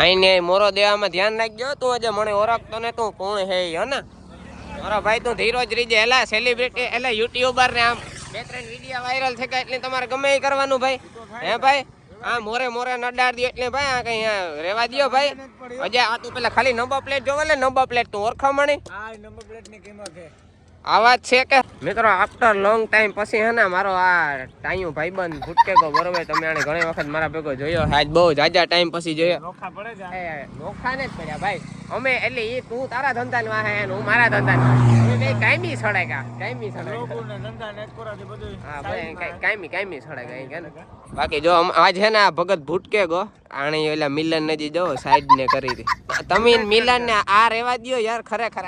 આઈને મોરો દેવામાં ધ્યાન રાખજો તું આજે મને ઓળખતો ને તું કોણ હે ને મારો ભાઈ તું ધીરજ રીજે એલા સેલિબ્રિટી એટલે યુટ્યુબર ને આમ 2-3 વિડિયો વાયરલ થઈ ગયા એટલે તમારે ગમે એ કરવાનું ભાઈ હે ભાઈ આ મોરે મોરે નડાડ દે એટલે ભાઈ આ કઈ રેવા દયો ભાઈ અજે આ તું પેલા ખાલી નંબર પ્લેટ જોવે લે નંબર પ્લેટ તું ઓળખામણી આ નંબર પ્લેટ ની કિંમત છે આવાજ છે કે મિત્રો આફ્ટર લોંગ ટાઈમ પછી હે ને મારો આ ટાઈયું ભાઈબંધ ભૂટકે ગો બરોબર તમે આને ઘણી વખત મારા ભેગો જોયો આજ બહુ જાજા ટાઈમ પછી જોયો નોખા પડે છે નોખા ને જ પડ્યા ભાઈ અમે એટલે ઈ તું તારા ધંધાની વાહે ને હું મારા ધંધાની અમે બે કાયમી સડાય કાયમી સડાય લોકોને ધંધા ને કોરાથી બધું હા ભાઈ કાયમી સડાય કઈ કે બાકી જો આજ હે ને આ ભગત ભૂટકે ગો આણે ઓલા મિલન ને જી જો સાઈડ ને કરી દી તમે મિલન ને આ રેવા દયો યાર ખરેખર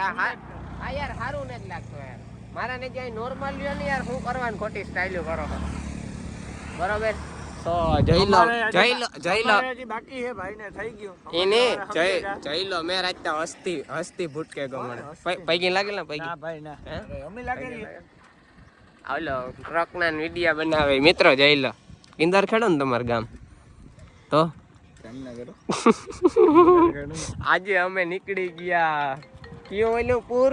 આ યાર હારું ને જ લાગતો યાર મારા ને જ્યાં નોર્મલ લ્યો ને યાર હું કરવાનું ખોટી સ્ટાઈલો કરો બરોબર તો જઈ લો બાકી હે ભાઈ ને થઈ ગયું એને જઈ લો મે રાતતા હસ્તી ભૂટકે ગો મને પૈકી લાગેલ ને પૈકી ના ભાઈ ના અમે લાગેલી આવલો ટ્રક ના વિડિયા બનાવે મિત્રો જઈ લો કિંદર ખેડો ને તમાર ગામ તો આજે અમે નીકળી ગયા કયો ઓલું પૂર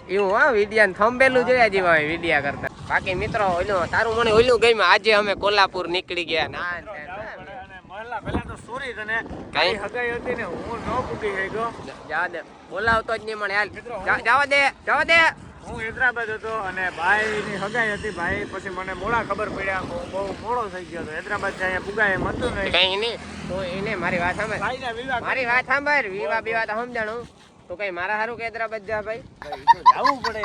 એવું હા વિડિયા થંબેલું જોયા જેવા વિડિયા કરતા બાકી મિત્રો ઓલું તારું મને ઓલું ગયું આજે અમે કોલ્હાપુર નીકળી ગયા ના મહલા પહેલા તો સોરી તને કઈ હગાઈ હતી ને હું ન પૂગી ગયો જા દે બોલાવતો જ નહીં મને હાલ જવા દે હું હૈદરાબાદ હતો અને ભાઈ ની હગાઈ હતી ભાઈ પછી મને મોડા ખબર પડ્યા હું બહુ મોડો થઈ ગયો હતો હૈદરાબાદ જાય પુગાય એમ હતું નહીં કઈ નહીં તો એને મારી વાત સાંભળ ભાઈના વિવાહ મારી વાત સાંભળ વિવાહ બીવા તો સમજાણું તો કઈ મારા હારું કે હૈદરાબાદ જા ભાઈ જવું પડે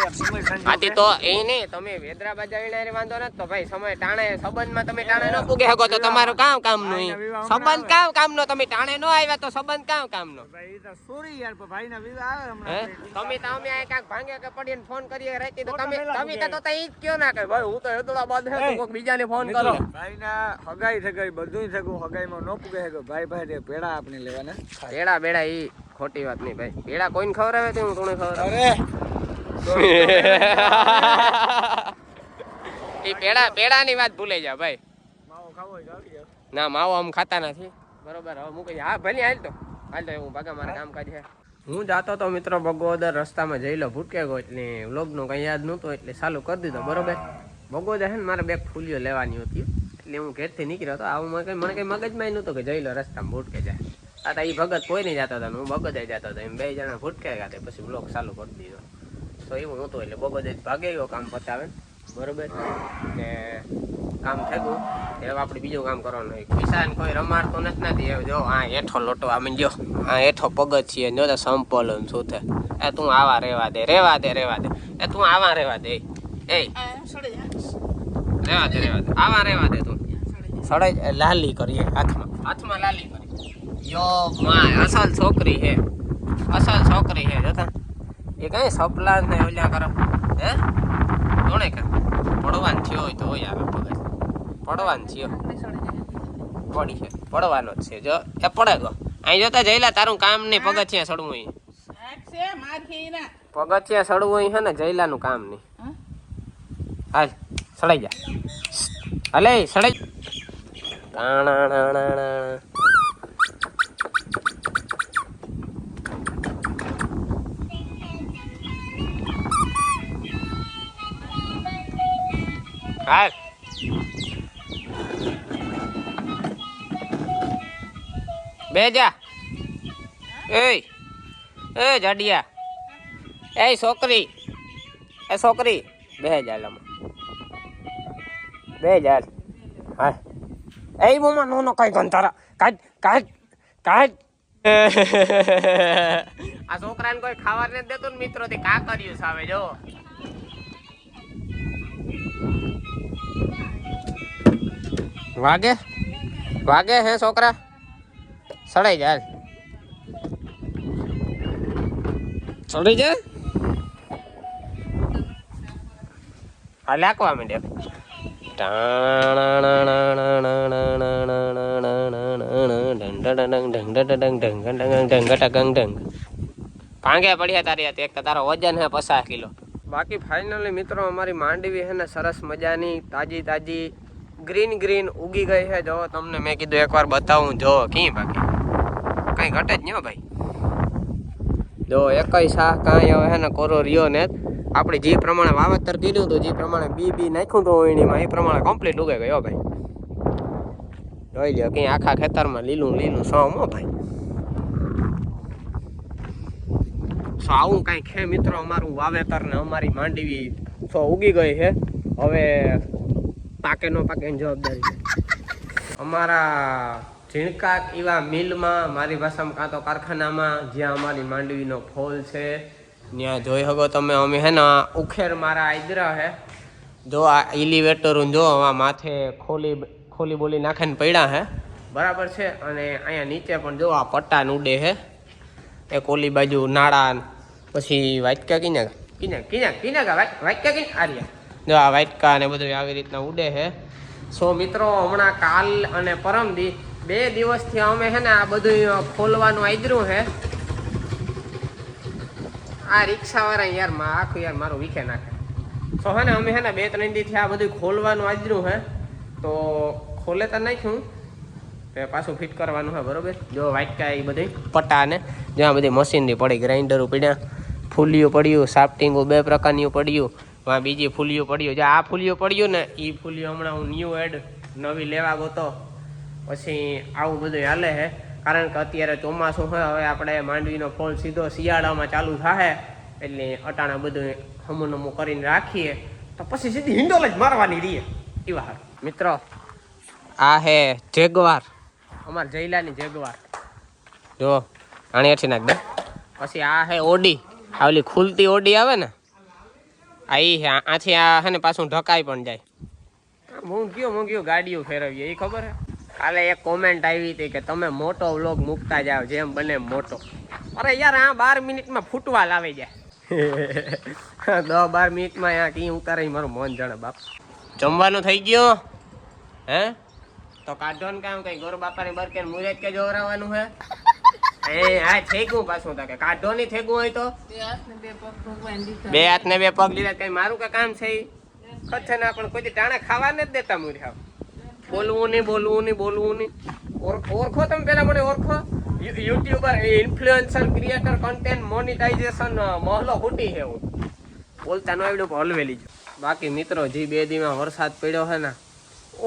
આથી તો એ નહીં તમે હૈદરાબાદ જાવીને વાંધો નથી તો ભાઈ સમય ટાણે સંબંધમાં તમે ટાણે ન પૂગે શકો તો તમારું કામ નું સંબંધ કામ નો તમે ટાણે ન આવ્યા તો સંબંધ કામ નો ભાઈ તો સોરી યાર ભાઈના વિવાહ આવે હમણાં તમે આ કાંક ભાંગે કે પડીને ફોન કરીએ રાતી તો તમે તો ઈ જ કયો ના કે ભાઈ હું તો હૈદરાબાદ હે તો કોઈક બીજાને ફોન કરો ભાઈના હગાઈ થઈ ગઈ બધુંય થઈ ગયું હગાઈમાં ન પૂગે કે ભાઈ પેડા આપણે લેવાના પેડા ઈ ખોટી વાત નહીં ભાઈ પેડા કોઈને ખવડાવે તો હું કોને ખવડાવે એ પેડાની વાત ભૂલાઈ જા ભાઈ માવો ખાવો હોય ના માવો આમ ખાતા નથી બરોબર હવે મૂકી હા ભલે હાલ તો હું ભાગા મારા કામ કાજ છે હું જાતો તો મિત્રો બગોદર રસ્તામાં જઈ લો ભૂટકે ગયો એટલે વ્લોગનું કંઈ યાદ નહોતું એટલે ચાલુ કરી દીધો બરોબર બગોદર છે ને મારે બે ફૂલીઓ લેવાની હતી એટલે હું ઘેરથી નીકળ્યો હતો આવું મને કઈ મગજમાં નહોતું કે જઈ લો રસ્તામાં ભૂટકે જાય આ એ ભગત કોઈ નહીં જતો હતો હું બગોદર જતો હતો એમ 2 જણા ભૂટકે ગયા પછી વ્લોગ ચાલુ કરી દીધો તો એવું નહોતું એટલે બગોદર ભાગે ગયો કામ પતાવે બરોબર ને કામ થયું હવે આપણે બીજું કામ કરવાનું હોય કિસાન કોઈ રમાડતો નથી જો આ હેઠો લોટો આમ જો આ હેઠો પગથિયે જો તો સંપલ શું છે એ તું આવા રેવા દે એ તું આવા રેવા દે એ રેવા દે આવા રેવા દે તું સડાઈ લાલી કરીએ હાથમાં લાલી કરી યો માં અસલ છોકરી હે જોતા એ કઈ સપલા ને ઓલ્યા કરો હે કોણે કે પડવાન થયો હોય તો આવે પગજ પડવાન થયો પડી છે પડવાનો જ છે જો એ પડે ગો અહીં જોતા જઈલા તારું કામ નહીં પગથિયા સડવું પગથિયા સડવું છે ને જઈલાનું કામ નહીં હાલ સડાઈ જા હાલે સડાઈ હાલ બે જા એ જાડિયા એ છોકરી બે જા લમાં બે જા હા એ મોમાં નો કઈ ગંધારા કાઢ આ છોકરાને કોઈ ખાવા નથી દેતો ને મિત્રો થી કા કર્યું સાવે જો વાગે હે છોકરા સડાઈ જા હા લાકવા માંડે ભાંગે પડ્યા તારી હતી એક તો તારો વજન હે 50 કિલો બાકી ફાઇનલી મિત્રો અમારી માંડવી હે ને સરસ મજાની તાજી ગ્રીન ઉગી ગઈ છે જો તમને મેં કીધું એકવાર બતાવું જો કી બાકી કઈ ઘટે જ નહીં હો ભાઈ. જો એકઈ શાક કાંઈ હવે હે ને કોરો રહ્યો ને આપણે જે પ્રમાણે વાવેતર કર્યું હતું, જે પ્રમાણે બી નાખ્યું હતું એણીમાં, એ પ્રમાણે કમ્પ્લીટ ઉગે ગયો ભાઈ. જોઈ લ્યો કઈ આખા ખેતરમાં લીલું સોમ હો ભાઈ. આવું કઈ છે મિત્રો અમારું વાવેતર ને અમારી માંડવી તો ઉગી ગઈ છે. હવે પાકે નો પાકે એની જવાબદારી છે અમારા ઝીણકા એવા મિલમાં, મારી ભાષામાં કાં તો કારખાનામાં, જ્યાં અમારી માંડવીનો ફોલ છે ત્યાં જોઈ શકો તમે. અમે હે ને ઉખેર મારા આદરા હે, જો આ એલિવેટર જો આ માથે ખોલી બોલી નાખીને પડ્યા હે, બરાબર છે. અને અહીંયા નીચે પણ જો આ પટ્ટા ઉડે હે, એક ઓલી બાજુ નાળા, પછી વાટકા કિના વાટકા આર્યા, જો આ વાટકા ને બધું આવી રીતના ઉડે હે. સો મિત્રો હમણાં કાલ અને પરમદી 2 દિવસથી અમે હે ને આ બધું ખોલવાનું આદરું હે. આ રિક્ષાવાળા યાર આખું યાર મારું વીખે નાખે. સો હે ને અમે હે ને 2-3 દીથી આ બધું ખોલવાનું આદરું હે, તો ખોલે તો નાખ્યું પાછું ફિટ કરવાનું હે, બરોબર. જો વાટકા એ બધી પટ્ટા ને જ્યાં બધી મશીનરી પડી, ગ્રાઇન્ડરો પડ્યા, ફૂલિયું પડ્યું, સાફ્ટિંગો 2 પ્રકારની પડ્યું, વાં બીજી ફૂલિયું પડ્યું. જે આ ફૂલિયું પડ્યું ને એ ફૂલિયું હમણાં હું ન્યૂ એડ નવી લેવા ગયો, પછી આવું બધું હાલે છે. કારણ કે અત્યારે ચોમાસું હોય, હવે આપણે માંડવીનો ફોલ સીધો શિયાળામાં ચાલુ થાય, એટલે અટાણા બધું હમું કરીને રાખીએ તો પછી સીધી હિંડોલ જ મારવાની રહીએ એવા. મિત્રો આ હે જેગવાર, અમાર જયલાની જેગવાર, જો આણી હેઠી નાખ દે. પછી આ હે ઓડી, આવલી ખુલતી ઓડી આવે ને, આ ઈ હે. આથી આ હે ને પાછું ઢકાઈ પણ જાય. મોંઘ્યો ગાડીઓ ફેરવીએ એ ખબર હે. કાલે એક કોમેન્ટ આવી હતી કે તમે મોટો વ્લોગ મૂકતા જાઓ, જેમ બને મોટો. અરે યાર આ 12 મિનિટમાં ફૂટવા લાવી જાય. 10-12 મિનિટમાં આ કી ઉતારે મારું મન જાણે બાપ. જમવાનું થઈ ગયો હે તો કાઢો ને કામ કઈ ગોર બાપાની બરકે મુરેજ કે જોરાવાનું હે. એ આ થેગું પાછું તા કે કાઢો ની થેગું હોય તો 2 હાથ ને 2 પગ લીધા. કઈ મારું કા કામ છે ખચ્છે ના, પણ કોઈ ટાણા ખાવા નથી દેતા મુર્યા. બોલવું નહીં. ઓળખો તમે પેલા મને ઓળખો. YouTuber, influencer, creator, content monetization મહલો ખૂટી છે. હું બોલતા નો આવડ્યું પણ હલવેલી જ. બાકી મિત્રો જે 2 દીમાં વરસાદ પડ્યો છે ને,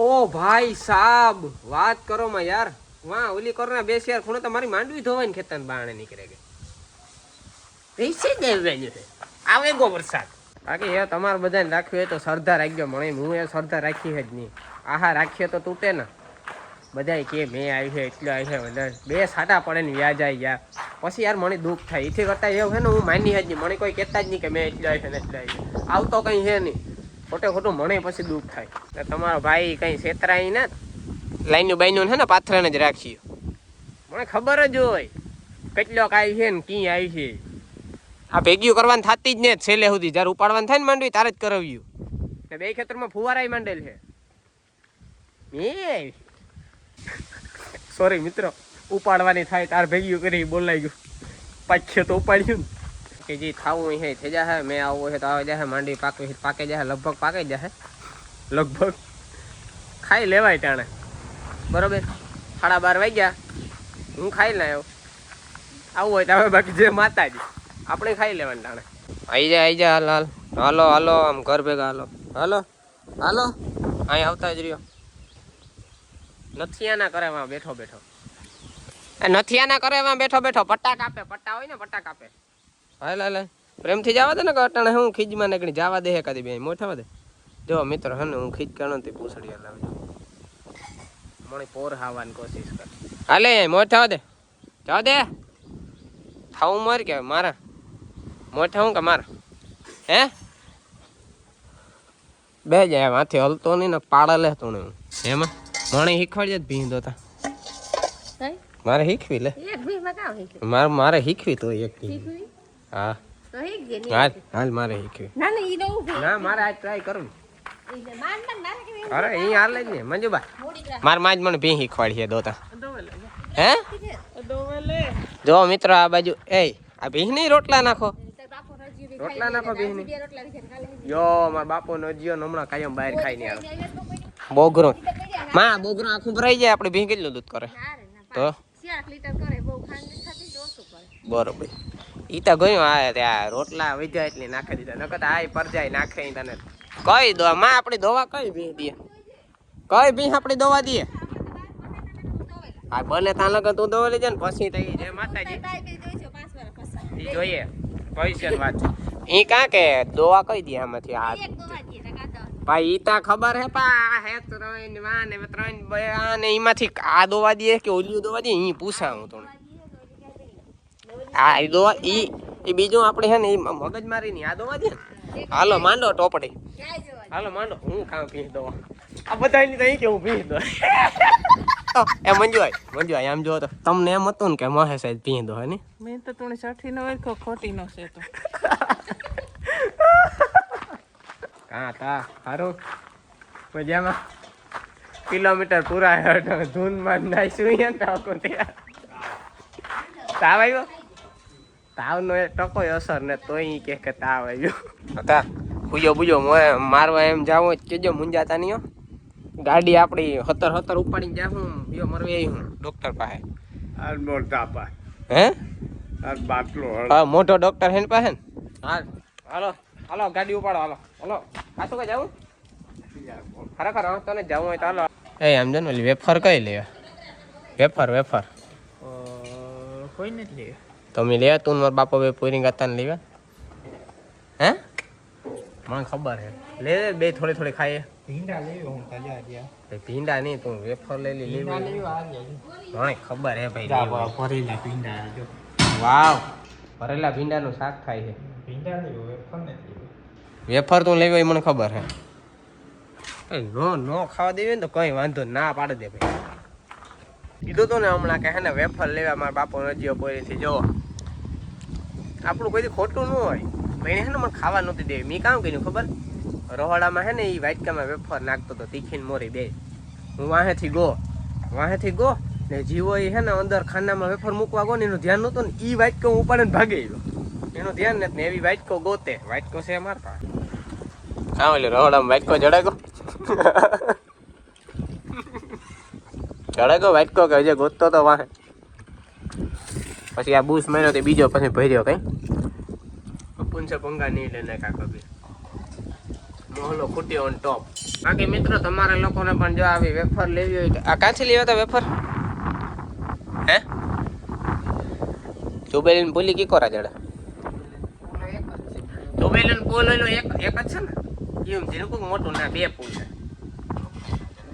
ઓ ભાઈ સાબ વાત કરો માં યાર. વાહ ઓલી કરો ને 2 શેર ખૂણો તો મારી માંડવી ધોવાઈને ખેતર બાણે નીકળે ગઈ. પૈસે દેવાનું છે આવે ગો વરસાદ. બાકી એ તમારે બધાને રાખ્યું હોય તો શ્રદ્ધા રાખજો. મને હું એ શ્રદ્ધા રાખી જ નહીં. આહા રાખીએ તો તૂટે ને. બધા કે મેં આવી છે એટલો આવી છે, બધા 2 છાંટા પડે ને વ્યાજ આવી યાર. પછી યાર મને દુઃખ થાય. એથી કરતા એવું છે ને હું માની જ નહીં. મને કોઈ કહેતા જ નહીં કે મેં એટલો આવી છે ને એટલો આવી છે. આવતો કંઈ છે નહીં. ખોટું મને પછી દુઃખ થાય. તમારો ભાઈ કંઈ છેતરાય ને લાઈનું બાઈનું છે ને પાથરાને જ રાખીએ. મને ખબર જ હોય કેટલોક આવી છે ને કી આવી છે. આ ભેગીઓ કરવાની થતી જ ને છેલ્લે સુધી. જ્યારે ઉપાડવાનું થાય ને માંડવી તારે જ કરાવ્યું. ને 2 ખેતરમાં ફુવારાય માંડેલ છે. સોરી મિત્રો, ઉપાડવાની થાય તાર ભેગીઓ કરી બોલાઈ ગયું. પાછે તો ઉપાડ્યું ને કે જે થાવું છે થઈ જાય. મેં આવું છે તો આવે જાય. માંડવી પાકે જાય, લગભગ પાકે જાય. લગભગ ખાઈ લેવાય ટાણે, બરોબર. 12:30 વાગ્યા, હું ખાઈ લે આવું હોય તો હવે. બાકી જે માતાજી આપણે ખાઈ લેવાનું ટાણે. આવી જા હાલો આમ ઘર ભેગા હાલો અહીં આવતા જ રહ્યો. નથિયા ના કરે એમાં બેઠો પટ્ટા હોય ને પટ્ટા કાપે. હાલ પ્રેમથી જવા દે ને અટાણે હું ખીજમાં નીકળી જવા દે કદી બે મોઠા દે. જો મિત્રો હે ને હું ખીજ કાઢો તે પૂછડી લાવજો. મને પોર હાવાની કોશિશ કર. હાલે મોઠા દે જવા દે. થાવું માર કે મારા મોઠા હું કે મારા હે બે જાય માથે હલતો નહીં ને પાડા લેતો ને. એમાં મને શીખવાડજે ભીં દોતા. મારે શીખવી લે. મારે શીખવી તો એક હા હાલ મારે શીખવી. ના મારે આજ ટ્રાય કરવું. અરે અહીં હાલ જ ને મંજુબા માર માં જ મને ભીં શીખવાડી છે દોતા. હે જો મિત્રો આ બાજુ આ ભીં નહીં રોટલા નાખો ભીં નહીં. જો મારા બાપો નો જીઓ હમણાં કાયમ બહાર ખાઈ નહીં આવે. બોગરો આખું ભરાઈ જાય. આપણે ભીં કેટલું દૂધ કરે તો બરોબર ઈ તો ગયું આ ત્યાં રોટલા વધ્યા એટલે નાખી દીધા નકર આ પરજાય નાખે ઈ તને કઈ દો માં આપણી દવા કઈ ભી દે કઈ ભી આપણી દવા દે આ બને ત્યાં લગન તું દવા લેજે ને પછી તો ઈ જય માતાજી ઈ જોઈએ પૈસા ની વાત ઈ કાં કે દવા કઈ દે આમાંથી આ ભાઈ ઈ તા ખબર હે પા હે ત્રણ માં ને ત્રણ બયા ને ઈમાંથી આ દવા દે કે ઓલી દવા દે ઈ પૂછા હું તો આ દવા ઈ બીજું આપણે હે ને ઈ મગજ મારી ની આ દવા દે હાલો માંડો ટોપડી હાલો માંડો હું કામ પી દવા આ બધાની તો ઈ કે હું પી દો એ મંજુઆઈ આમ જો તો તમને એમ હતું ને કે મહે સાહેબ પી દો હે ને મેં તો તું 60 નો હોય કે ખોટી નો છે તો હા તા હારું મજામાં કિલોમીટર પૂરા ધૂનમાં નાઈશું ને ટાકો ત્યાં તાવ આવ્યો તાવનો એ ટકો અસર ને તોય કે તાવ આવ્યો હતા પૂજો પૂજો મારવા એમ જાવ કેજો મુંજાતા નહીં ગાડી આપણી 17 ઉપાડીને જાઉં યો મરવે હું ડોક્ટર પાસે આ મોટા પા હે આ બાટલો હા મોટો ડોક્ટર હે ને પાસે હા હાલો હાલો ગાડી ઉપાડો હાલો હાલો આ શું કે જાવું ખરેખર હા તને જવું હોય તો હાલો એ આમ જો ને ઓલી વેફર કઈ લેવા વેફર કોઈ નથી લે તમે લે તું મારા બાપા બે પૂરી ગાતા ને લેવા હે મને ખબર હે લે બે થોડી થોડી ખાઈએ ભીંડા લેવો હું તાજા ગયા ભીંડા નહીં તું વેફર લઈ લે ભીંડા લેવો આ ગયા મને ખબર હે ભાઈ જાવા ભરેલા ભીંડા જો વાવ ભરેલા ભીંડાનું શાક થાય છે ભીંડા લેવો વેફર નથી વેફર તું લેવી હોય મને ખબર હે નો ખાવા દેવી ને તો કઈ વાંધો ના પાડી દે ભાઈ કીધું તું ને હમણાં કે હે ને વેફર લેવા મારા બાપો નજીઓ પોઈથી જો આપણું કોઈ ખોટું ન હોય ભાઈ હે ને મને ખાવા નહોતી દેવી મેં કામ કર્યું ખબર રહોડામાં હે ને એ વાટકામાં વેફર નાખતો હતો તીખીને મોરી બે હું વાહેથી ગો ને જીવો એ હે ને અંદર ખાનામાં વેફર મૂકવા ગયો ને એનું ધ્યાન નહોતું ને એ વાટકો હું ઉપાડે ને ભાગી ગયો એનું ધ્યાન નથી ને એવી વાટકો ગોતે વાટકો છે મારતા કામ એટલે રહોડામાં વાટકો જડાગો વાટકો કે હજે ગોતતો તો વાહે પછી આ બૂસ માર્યો તે બીજો પછી ભર્યો કઈ પુનસે પંગા નહીં લેને કાકો બી મોહલો ખૂટ્યો ઓન ટોપ બાકી મિત્રો તમારા લોકોને પણ જો આવી વેફર લેવી હોય તો આ કાંથી લેવા હતા વેફર હે ચોબેલીને બોલી કી કોરા જડા ચોબેલીને પોલ એનો એક જ છે ને એમ જેનું કોઈ મોટું ના બે પુલ છે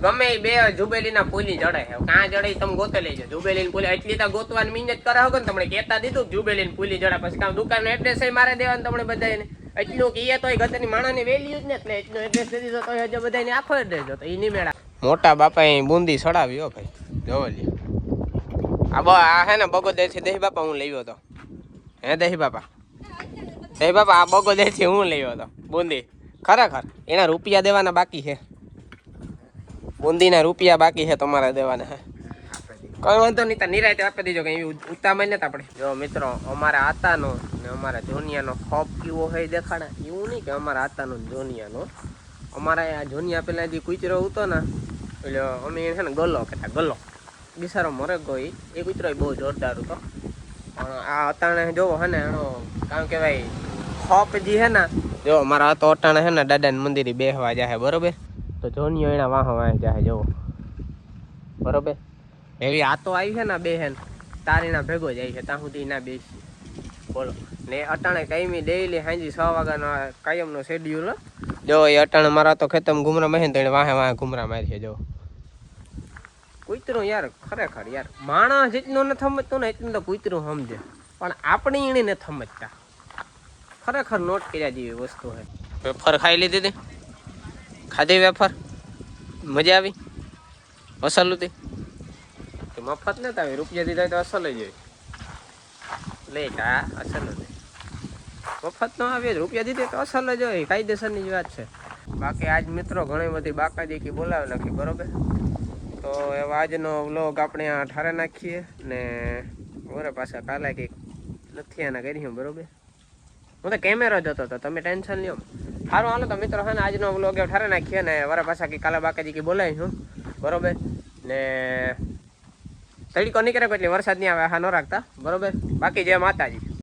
ગમે એ બે જુબેલીના પુલી જડે છે કાં જડે તમે ગોતે લેજો જુબેલીની પુલી એટલી તો ગોતવાની મિનિટ કરે ને તમને કહેતા દીધું જુબેલીની પુલી જડે પછી કામ દુકાનનો એડ્રેસ મારે દેવાનું તમને બધાને એટલું કે એ તો ગતની માણાની વેલ્યુ જ ને એટલે એટલું એડ્રેસ દે દીધો તો હજુ બધાને આખો એડ્રેસ હતો એ નહીં મેળા મોટા બાપાએ બુંદી સડાવ્યો ભાઈ જોવો લ્યો આ હે ને બગોદેરથી દહીં બાપા હું લેવ્યો હતો હે દહીં બાપા આ બગોદેરથી હું લેવ્યો હતો બુંદી ખરેખર એના રૂપિયા દેવાના બાકી છે બુંદીના રૂપિયા બાકી છે તમારા દેવાના હે કઈ વાંધો નહીં નિરાયતે આપી દેજો કઈ ઉતામળ નથી આપણે જો મિત્રો અમારા આતાનો ને અમારા જોનિયાનો ખોપ કેવો હોય દેખાડા એવું નહીં કે અમારા આતાનો જોનિયાનો અમારા આ જોનિયા પેલા જે કૂતરો હતો ને એટલે અમે છે ને ગલો કહેતા ગલો બિસારો મરે ગયો એ કૂતરો બહુ જોરદાર હતો પણ આ અટાણે જોવો હે ને એનો કામ કહેવાય ખોપ જે હે ને જો અમારા તો અટાણે હે ને દાદાના મંદિરે બેહવા જાય બરોબર તો જોનિયો એના વાહ જાય જોવો બરોબર એવી આ તો આવી છે ને બેહેન તારીના ભેગો જાય છે ત્યાં સુધી ના બેસી બોલો ને અટાણે કાયમી ડેઈલી સાંજી 6 વાગ્યાનો કાયમનો શેડ્યુલ જો એ અટાણે મારા તો ખેતમ ઘુમરા મહેન તો વાહે ઘુમરા મારી છે જો કૂતરું યાર ખરેખર યાર માણસ જેટલું ન સમજતું ને એટલું તો કૂતરું સમજે પણ આપણી એણે નથી સમજતા ખરેખર નોટ કર્યા જેવી વસ્તુ છે વેફર ખાઈ લીધી હતી ખાધી વેફર મજા આવી અસલ હતી મફત ને આવે રૂપિયા દીધા તો અસલ જ હોય લે કા અસલ જ મફત નો આવે રૂપિયા દીધે તો અસલ જ હોય કાયદેસરની જ વાત છે બાકી આજ મિત્રો ઘણી બધી બાકાજી બોલાવી નાખી બરોબર તો એવા આજનો વ્લોગ આપણે આ ઠારે નાખીએ ને ઓરે પાછા કાલે કંઈક નથી આના કરી બરોબર હું તો કેમેરો જતો હતો તમે ટેન્શન લ્યો સારું હાલો તો મિત્રો છે ને આજનો વ્લોગ ઠારે નાખીએ ને વરા પાછા કંઈક કાલે બાકાજી બોલાવી હું બરોબર ને તડકો નીકળે એટલે વરસાદ નહીં આવે હા ન રાખતા બરોબર બાકી જય માતાજી.